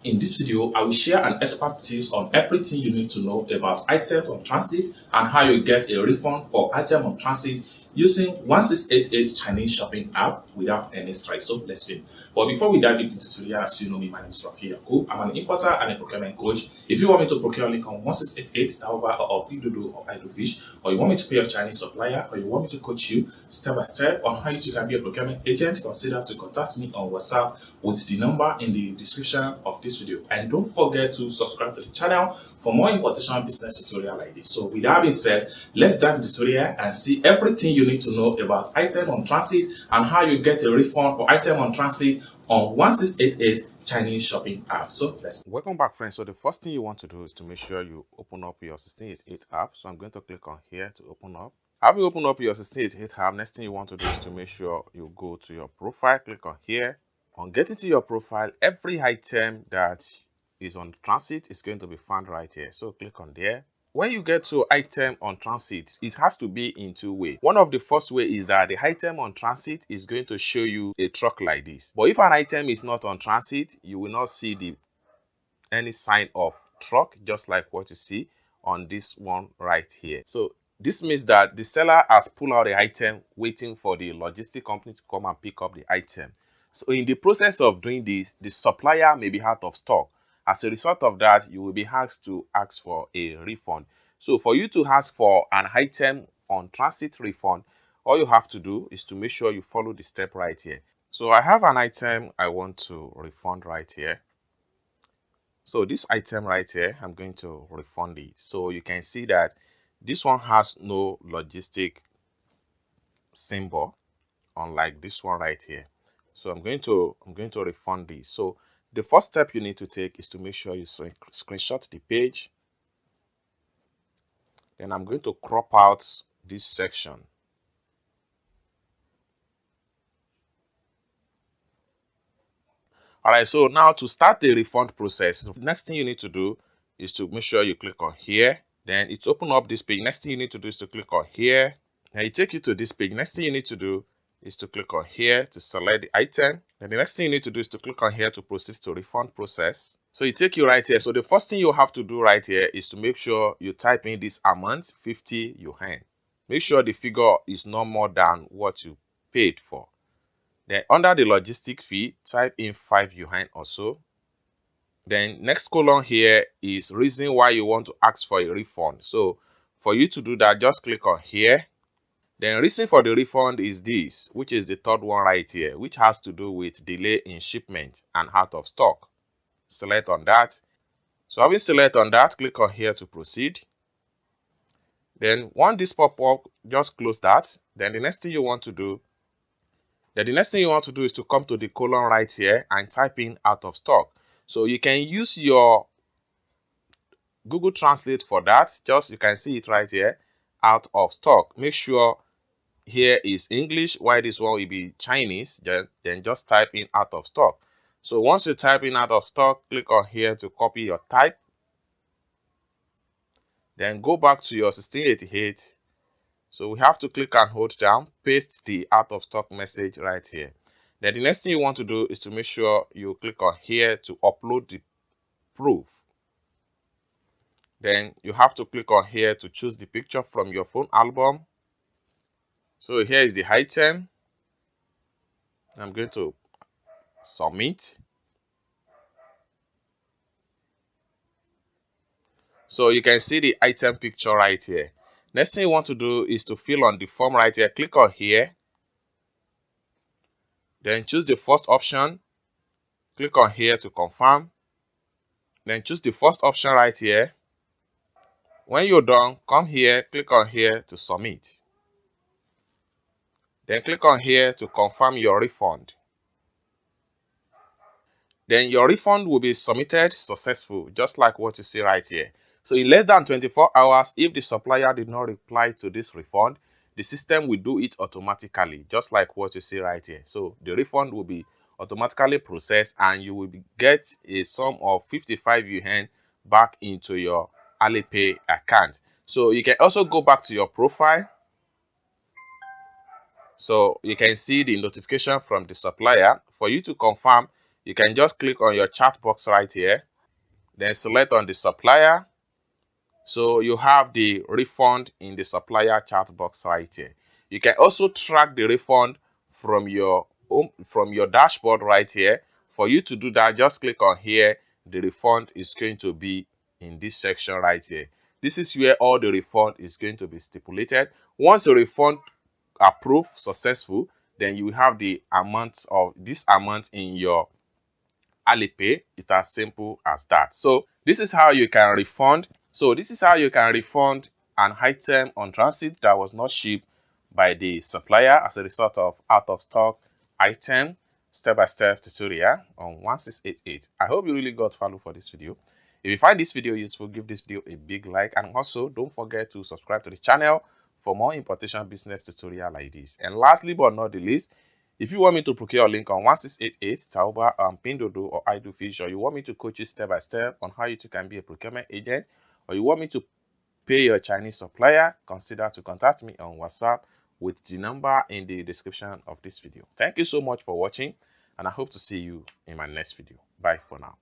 In this video, I will share an expert tips on everything you need to know about items on transit and how you get a refund for item on transit using 1688 Chinese shopping app without any stress. So let's begin. But before we dive into the tutorial, as you know me, my name is Rafi Yaku. I'm an importer and a procurement coach. If you want me to procure link on 1688 Taoba or Pinduoduo or Idlefish, or you want me to pay your Chinese supplier, or you want me to coach you step by step on how you can be a procurement agent, consider to contact me on WhatsApp with the number in the description of this video. And don't forget to subscribe to the channel for more importation business tutorial like this. So with that being said, let's dive into the tutorial and see everything you need to know about item on transit and how you get a refund for item on transit on 1688 Chinese shopping app. So let's welcome back, friends. So the first thing you want to do is to make sure you open up your 1688 app. So I'm going to click on here to open up. After you open up your 1688 app, next thing you want to do is to make sure you go to your profile. Click on here. On getting to your profile, every item that is on transit is going to be found right here. So click on there. When you get to item on transit, it has to be in two ways. One of the first way is that the item on transit is going to show you a truck like this. But if an item is not on transit, you will not see any sign of truck, just like what you see on this one right here. So this means that the seller has pulled out the item waiting for the logistic company to come and pick up the item. So in the process of doing this, the supplier may be out of stock. As a result of that, you will be asked to ask for a refund. So for you to ask for an item on transit refund, all you have to do is to make sure you follow the step right here. So I have an item I want to refund right here. So this item right here, I'm going to refund it. So you can see that this one has no logistic symbol, unlike this one right here. So I'm going to refund this. So the first step you need to take is to make sure you screenshot the page. Then I'm going to crop out this section. All right, so now to start the refund process, the next thing you need to do is to make sure you click on here. Then it's open up this page. Next thing you need to do is to click on here. Now it take you to this page. Next thing you need to do is to click on here to select the item. Then the next thing you need to do is to click on here to proceed to refund process. So it take you right here. So the first thing you have to do right here is to make sure you type in this amount, 50 yuan. Make sure the figure is no more than what you paid for. Then under the logistic fee, type in 5 yuan or so. Then next column here is reason why you want to ask for a refund. So for you to do that, just click on here. Then reason for the refund is this, which is the third one right here, which has to do with delay in shipment and out of stock. Select on that. So having select on that, click on here to proceed. Then once this pop up, just close that. Then the next thing you want to do is to come to the column right here and type in out of stock. So you can use your Google Translate for that. Just you can see it right here, out of stock. Make sure here is English, while this one will be Chinese. Then just type in out of stock. So once you type in out of stock, click on here to copy your type. Then go back to your 1688. So we have to click and hold down, paste the out of stock message right here. Then the next thing you want to do is to make sure you click on here to upload the proof. Then you have to click on here to choose the picture from your phone album. So here is the item. I'm going to submit. So you can see the item picture right here. Next thing you want to do is to fill on the form right here. Click on here. Then choose the first option. Click on here to confirm. Then choose the first option right here. When you're done, come here, click on here to submit. Then click on here to confirm your refund. Then your refund will be submitted successful, just like what you see right here. So in less than 24 hours, if the supplier did not reply to this refund, the system will do it automatically, just like what you see right here. So the refund will be automatically processed and you will get a sum of 55 yuan back into your Alipay account. So you can also go back to your profile. So you can see the notification from the supplier. For you to confirm, you can just click on your chat box right here, then select on the supplier. So you have the refund in the supplier chat box right here. You can also track the refund from your dashboard right here. For you to do that, just click on here. The refund is going to be in this section right here. This is where all the refund is going to be stipulated. Once the refund approved successful, then you have the amount of this amount in your Alipay. It's as simple as that. So this is how you can refund. An item on transit that was not shipped by the supplier as a result of out of stock item. Step-by-step tutorial on 1688. I hope you really got value for this video. If you find this video useful, give this video a big like, and also don't forget to subscribe to the channel for more importation business tutorial like this. And lastly but not the least, if you want me to procure a link on 1688, Tauba, Pindodo, or iDoFish, or you want me to coach you step by step on how you can be a procurement agent, or you want me to pay your Chinese supplier, consider to contact me on WhatsApp with the number in the description of this video. Thank you so much for watching, and I hope to see you in my next video. Bye for now.